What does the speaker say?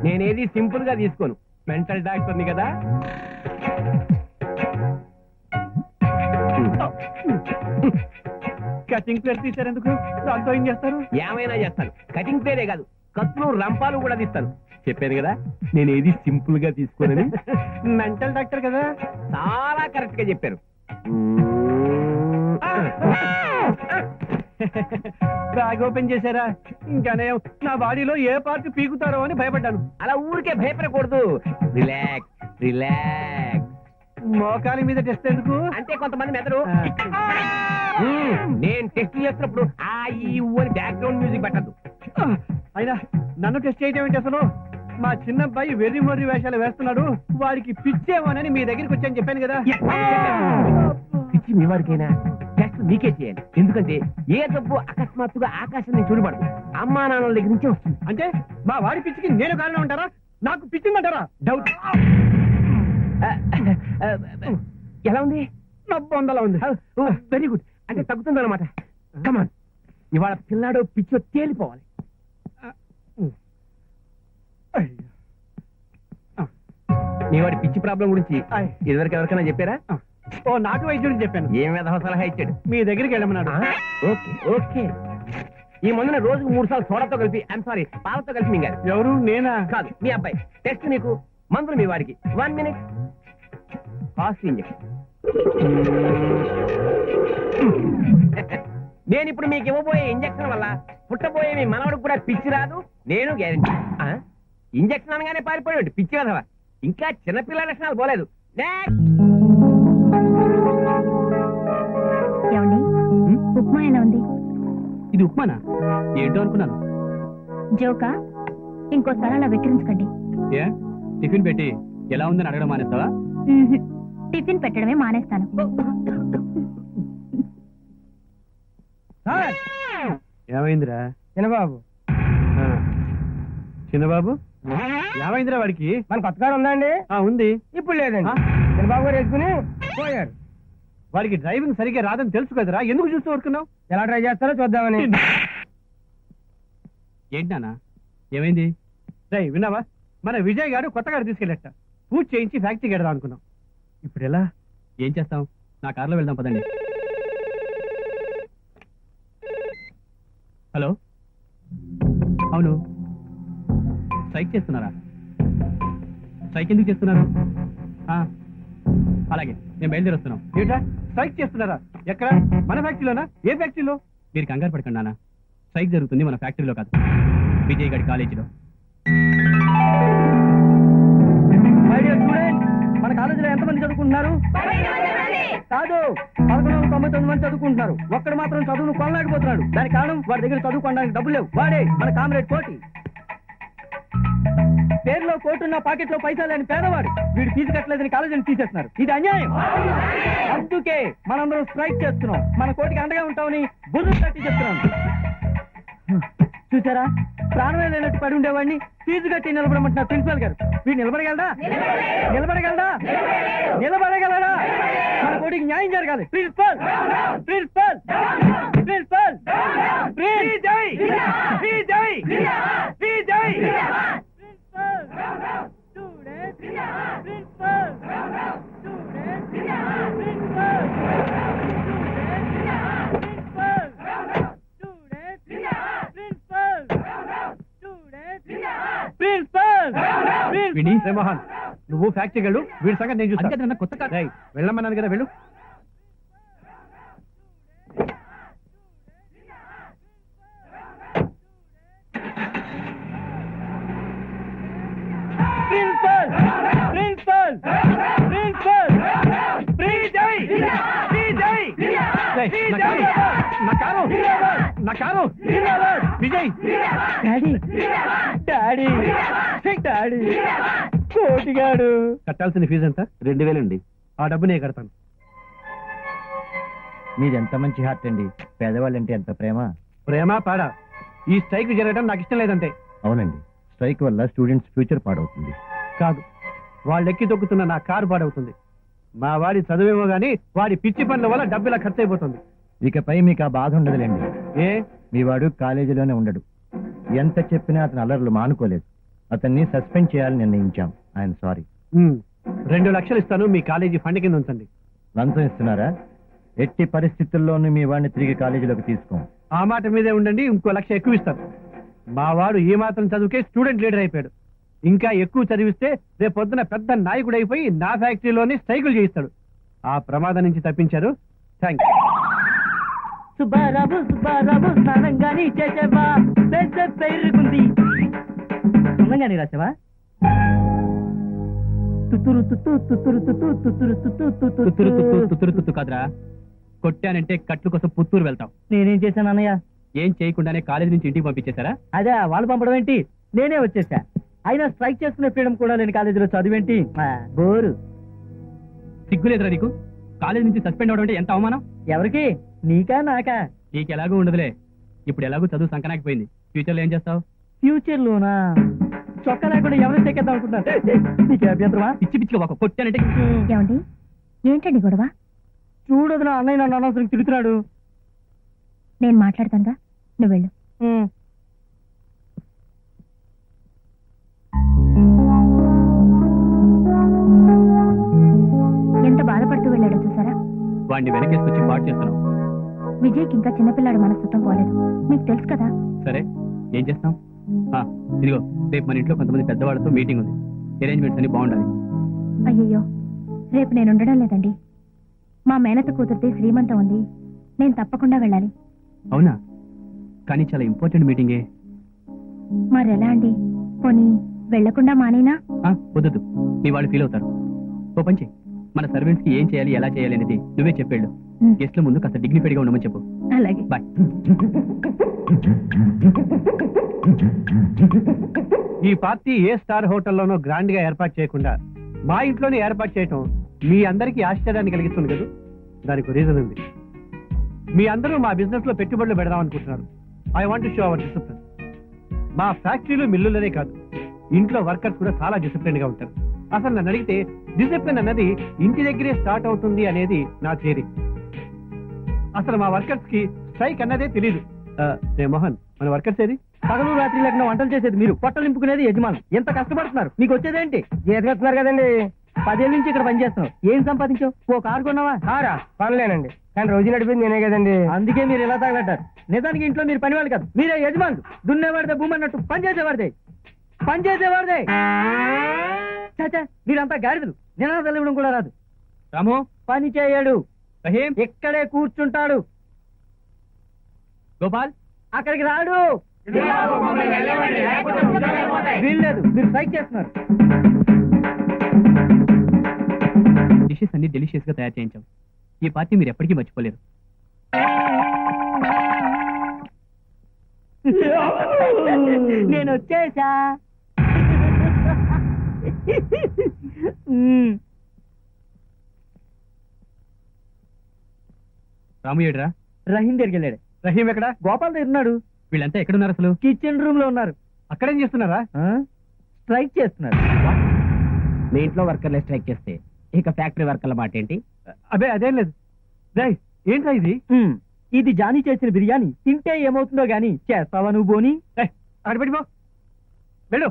నేనేది సింపుల్ గా తీసుకోను, మెంటల్ డాక్టర్ని కదా. కటింగ్ ప్లేట్ తీసారు ఎందుకు? దాంతో ఏం చేస్తారు? ఏమైనా చేస్తాను. కటింగ్ ప్లేటే కాదు, కత్తులు రంపాలు కూడా తీస్తాను. చెప్పాను కదా నేను ఏది సింపుల్ గా తీసుకోనని. మెంటల్ డాక్టర్ కదా. చాలా కరెక్ట్ గా చెప్పారు. బ్యాగ్ ఓపెన్ చేశారా? ఇంకానే నా బాడీలో ఏ పార్ట్ పీకుతారో అని భయపడ్డాను. అలా ఊరికే భయపడకూడదు. Relax relax. మోకాలి మీద టెస్ట్ ఎందుకు అంటే కొంతమంది మెదడు. నేను టెస్ట్ చేస్తున్నప్పుడు ఆ ఈ ఊ అని బ్యాక్గ్రౌండ్ మ్యూజిక్ పెట్టద్దు. అయినా నన్ను టెస్ట్ చేయటం ఏంటి అసలు? మా చిన్నబ్బాయి వెర్రి మొర్రి వేషాలు వేస్తున్నాడు, వాడికి పిచ్చేమోనని మీ దగ్గరికి వచ్చాను చెప్పాను కదా. పిచ్చి మీ వాడికైనా టెస్ట్ మీకే చేయాలి. ఎందుకంటే ఏ జబ్బు అకస్మాత్తుగా ఆకాశం నుంచి చూడబడదు, అమ్మా నాన్నల దగ్గర నుంచే వస్తుంది. అంటే మా వాడి పిచ్చికి నేను కారణం అంటారా? నాకు పిచ్చిందంటారా? డౌట్. ఎలా ఉంది? నా బొందలా ఉంది. Very good. అంటే తగ్గుతుంది అనమాట. కమాన్, ఇవాళ పిల్లాడో పిచ్చో తేలిపోవాలి. నీ వాడి పిచ్చి ప్రాబ్లం గురించి ఇదివరకు ఎవరికైనా చెప్పారా? ఓ నాటు వైద్యుడికి చెప్పాను. ఏం విధవ సలహా ఇచ్చాడు? మీ దగ్గరికి వెళ్ళమన్నాడు. Okay okay. ఈ మందుని రోజుకు 3 సార్లు సోడాతో కలిపి, ఐమ్ సారీ, పాలతో కలిపి మింగారు. ఎవరు? నేనా? కాదు, మీ అబ్బాయి. టెస్ట్ నీకు, మందులు మీ వాడికి. 1 మినిట్. Fast injection. నేను ఇప్పుడు మీకు ఇవ్వబోయే ఇంజక్షన్ వల్ల పుట్టబోయే మీ మనవడికి కూడా పిచ్చి రాదు, నేను గ్యారెంటీ. ఇంజక్షన్ అనగానే పారిపోయాడు పిచ్చి కదవా. ఇంకా చిన్నపిల్లల లక్షణాలు పోలేదు. ఉప్మా ఎలా ఉంది? ఇది ఉప్మానా? ఏంటో అనుకున్నాను. జోకా? ఇంకోసారి అలా వెక్కిరించకండి. ఏ టిఫిన్ పెట్టి ఎలా ఉందని అడగడం మానేస్తావా? టిఫిన్ పెట్టడమే మానేస్తాను. ఏమైందిరా చిన్నబాబు? చిన్నబాబు ఏమైందిరా వాడికి? మన కొత్త కారు ఉందా అండి? ఉంది. ఇప్పుడు లేదండి. చిన్నబాబు గారు వేసుకుని పోయారు. వాడికి డ్రైవింగ్ సరిగ్గా రాదని తెలుసు కదరా, ఎందుకు చూస్తూ ఊరుకున్నావు? ఎలా ట్రై చేస్తారో చూద్దామని. ఏంటి నాన్న, ఏమైంది? డ్రై విన్నావా? మన విజయ్ గారు కొత్త కారు తీసుకెళ్ళట, పూజ చేయించి ఫ్యాక్టరీకి వెడదాం అనుకున్నాం. ఇప్పుడు ఎలా? ఏం చేస్తాం? నా కారులో వెళ్దాం పదండి. హలో, అవును, స్ట్రైక్ చేస్తున్నారా? స్ట్రైక్ ఎందుకు చేస్తున్నారు? అలాగే, మేము బయలుదేరి వస్తున్నాం. ఏంటా స్ట్రైక్ చేస్తున్నారా? ఎక్కడ? మన ఫ్యాక్టరీలోనా? ఏ ఫ్యాక్టరీలో? మీరు కంగారు పడకండి నాన్న, స్ట్రైక్ జరుగుతుంది మన ఫ్యాక్టరీలో కాదు, విజయ్ గడి కాలేజీలో. మన కాలేజీలో ఎంతమంది చదువుకుంటున్నారు? కాదు, 1199 మంది చదువుకుంటున్నారు. ఒక్కడు మాత్రం చదువును కొనలేకపోతున్నాడు. దానికి కారణం వాడి దగ్గర చదువుకోవడానికి డబ్బులు లేవు. వాడే మన కామ్రేడ్ కోటి. పేరులో కోటున్న పాకెట్లో పైసలు లేని పేదవాడు. వీడు ఫీజు కట్టలేదని కాలేజీని తీసేస్తున్నారు. ఇది అన్యాయం. అందుకే మనందరం స్ట్రైక్ చేస్తున్నాం. మన కోటికి అండగా ఉంటామని బుర్రు తట్టి చెప్తున్నాం. చూసారా, ప్రాణమే లేనట్టు పడి ఉండేవాడిని ఫీజు కట్టి నిలబడమంటున్నారు ప్రిన్సిపల్ గారు. వీడు నిలబడగలడా? నిలబడగలడా? నిలబడగలడా? మన కోటికి న్యాయం జరగాలి. Principal, principal, principal, Vijay, Vijay, Vijay, Mohan, నువ్వు ఫ్యాక్టరీకి వెళ్ళు, వీడి సంగతి నేను చూస్తాను. కొత్త వెళ్ళమన్నాను కదా, వెళ్ళు. Principal, principal, principal, Vijay, Vijay, నా కారు, నా car, Vijay. Daddy, daddy, daddy, కోటిగాడు. కట్టాల్సిన ఫీజు ఎంత? 2000 అండి. ఆ డబ్బు నేను కడతాను. మీది ఎంత మంచి హార్ట్ అండి. పేదవాళ్ళంటే ఎంత ప్రేమ. ప్రేమ పాడా? ఈ స్ట్రైక్ జరగడం నాకు ఇష్టం లేదంటే. అవునండి, స్ట్రైక్ వల్ల స్టూడెంట్స్ ఫ్యూచర్ పాడవుతుంది. కాదు, వాళ్ళు ఎక్కి తొక్కుతున్న నా కారు పాడవుతుంది. మా వాడి చదువేమో గానీ వాడి పిచ్చి పనుల వల్ల డబ్బు ఇలా ఖర్చు అయిపోతుంది. ఇకపై మీకు ఆ బాధ ఉండదులేండి. ఏ, మీ వాడు కాలేజీలోనే ఉండడు. ఎంత చెప్పినా అతను అల్లర్లు మానుకోలేదు. అతన్ని సస్పెండ్ చేయాలని నిర్ణయించాం. I'm sorry. 2 లక్షలు ఇస్తాను, మీ కాలేజీ ఫండ్ కింద ఉంచండి. లంచం ఇస్తున్నారా? ఎట్టి పరిస్థితుల్లోనూ మీ వాడిని తిరిగి కాలేజీలోకి తీసుకోం. ఆ మాట మీదే ఉండండి, ఇంకో 1 లక్ష ఎక్కువ ఇస్తాను. మా వాడు ఈ మాత్రం చదువుకే స్టూడెంట్ లీడర్ అయిపోయాడు. ఇంకా ఎక్కువ చదివిస్తే రేపు పొద్దున పెద్ద నాయకుడు అయిపోయి నా ఫ్యాక్టరీలోని స్ట్రైకులు చేయిస్తాడు. ఆ ప్రమాదం నుంచి తప్పించారు. Thank you. సుబ్బారావు సుబ్బారావు స్నానంగాని చేసేవా పెద్ద పెరుగుంది స్నానంగాని రాసావా తుత్తురు తుత్తు తుత్తురు తుత్తు తుత్తురు తుత్తు తుత్తురు తుత్తు కాదురా, కొట్టానంటే కట్లు కోసం పుత్తూరు వెళ్తాం. నేనేం చేశాను అన్నయ్య? ఏం చేయకుండానే కాలేజీ నుంచి ఇంటికి పంపించేశారా? అదే వాళ్ళు పంపడం ఏంటి, నేనే వచ్చేసా. అయినా స్ట్రైక్ చేసుకునే ఫ్రీడమ్ కూడా లేని కాలేజీలో చదివేంటి, బోరు. సిగ్గులేదురా నీకు? కాలేజీ నుంచి సస్పెండ్ అవడం అంటే ఎంత అవమానం. ఎవరికి, నీకా నాకా? నీకు ఎలాగో ఉండదులే, ఇప్పుడు ఎలాగో చదువు సంకనాకపోయింది. ఫ్యూచర్ లో ఏం చేస్తావు? ఫ్యూచర్ లోనా? చొక్కా లేకుండా ఎవరైనా చెక్కేద్దాం అనుకుంటున్నా. నీకు అభ్యంతరమా? పిచ్చి పిచ్చిగా ఒక కొట్టానంటే ఏమండి ఏంటండి గొడవ? చూడదు నా అన్నయ్య నన్ను అనవసరం తిరుగుతున్నాడు. నేను మాట్లాడతానుగా, నువ్వు వెళ్ళు. ఎంత బాధపడుతూ వెళ్ళాడో చూసారా? వాడిని వెనకేసుకొచ్చి పాటు చేస్తున్నావు. విజయ్కి ఇంకా చిన్నపిల్లాడు మనస్తత్వం పోలేదు, మీకు తెలుసు కదా. సరే ఏం చేస్తాం? ఇదిగో రేపు మన ఇంట్లో కొంతమంది పెద్దవాళ్ళతో మీటింగ్ ఉంది. అరేంజ్మెంట్స్ అన్ని బాగుండాలి. అయ్యయ్యో, రేపు నేను ఉండడం లేదండి. మా మేనత కూతురితే శ్రీమంతం ఉంది, నేను తప్పకుండా వెళ్ళాలి. అవునా? కానీ చాలా ఇంపార్టెంట్ మీటింగే. మరెలా అండి? పోనీ వెళ్లకుండా మానేనా? వద్దు, నీ వాళ్ళు ఫీల్ అవుతారు. ఓ పంచి, మన సర్వెంట్స్ కి ఏం చేయాలి, ఎలా చేయాలి అనేది నువ్వే చెప్పేళ్ళు. గెస్ట్ల ముందు కాస్త డిగ్నిఫైడ్గా ఉండమని చెప్పు. అలాగే. బాయ్. ఈ పార్టీ ఏ స్టార్ హోటల్లోనో గ్రాండ్ గా ఏర్పాటు చేయకుండా మా ఇంట్లోనే ఏర్పాటు చేయటం మీ అందరికీ ఆశ్చర్యాన్ని కలిగిస్తుంది కదా. దానికి రీజన్ ఉంది. మీ అందరూ మా బిజినెస్ లో పెట్టుబడులు పెడదాం అనుకుంటున్నారు. I want to show hour discipline. మా ఫ్యాక్టరీలు మిల్లులనే కాదు, ఇంట్లో వర్కర్స్ కూడా చాలా డిసిప్లిన్ గా ఉంటారు. అసలు నన్ను అడిగితే డిసిప్లిన్ అన్నది ఇంటి దగ్గరే స్టార్ట్ అవుతుంది అనేది నా థియరీ. అసలు మా వర్కర్స్ కి స్ట్రైక్ అన్నదే తెలియదు. మోహన్, మన వర్కర్స్ ఏది? పగలు రాత్రి లేకుండా వంటలు చేసేది మీరు, పొట్టలు నింపుకునేది యజమానులు. ఎంత కష్టపడుతున్నారు, మీకు వచ్చేదేంటి? చేతున్నారు కదండి. 10 ఏళ్ళ నుంచి ఇక్కడ పనిచేస్తున్నావు, ఏం సంపాదించావు? ఓ కారు కొన్నావా? కారా పనిలేనండి, కానీ రోజు నడిపింది నేనే కదండి. అందుకే మీరు ఇలా తగలడ్డారు. నిజానికి ఇంట్లో మీరు పని వాళ్ళు కాదు, మీరే యజమానులు. దున్నేవాడిదే భూమి అన్నట్టు పనిచేసేవాడిదే. చాచా, మీరంతా గాడిదలు, నినాదాలు ఇవ్వడం కూడా రాదు. రాము, పని చేయడు, రహీం, ఇక్కడే కూర్చుంటాడు. గోపాల్, అక్కడికి రాడు. వీల్లేదు, మీరు స్ట్రైక్ చేస్తున్నారు. డిషెస్ అన్ని డెలిషియస్ గా తయారు చేయించాం. ఈ పార్టీ మీరు ఎప్పటికీ మర్చిపోలేరు. నేను వచ్చేసా. రాము ఏడ్రా? రహీం దగ్గరికి వెళ్ళాడు. రహీం ఎక్కడ? గోపాల్ దగ్గర ఉన్నాడు. వీళ్ళంతా ఎక్కడున్నారు అసలు? కిచెన్ రూమ్ లో ఉన్నారు. అక్కడేం చేస్తున్నారా? స్ట్రైక్ చేస్తున్నారు. మీ ఇంట్లో వర్కర్లే స్ట్రైక్ చేస్తే ఇక ఫ్యాక్టరీ వర్కర్ల మాట ఏంటి? అదే అదేం లేదు. రేయ్, ఏంట్రా ఇది? ఇది జానీ చేసిన బిర్యానీ. తింటే ఏమవుతుందో గానీ చేస్తావా నువ్వు? బోని అక్కడ పెట్టిపో, వెళ్ళు.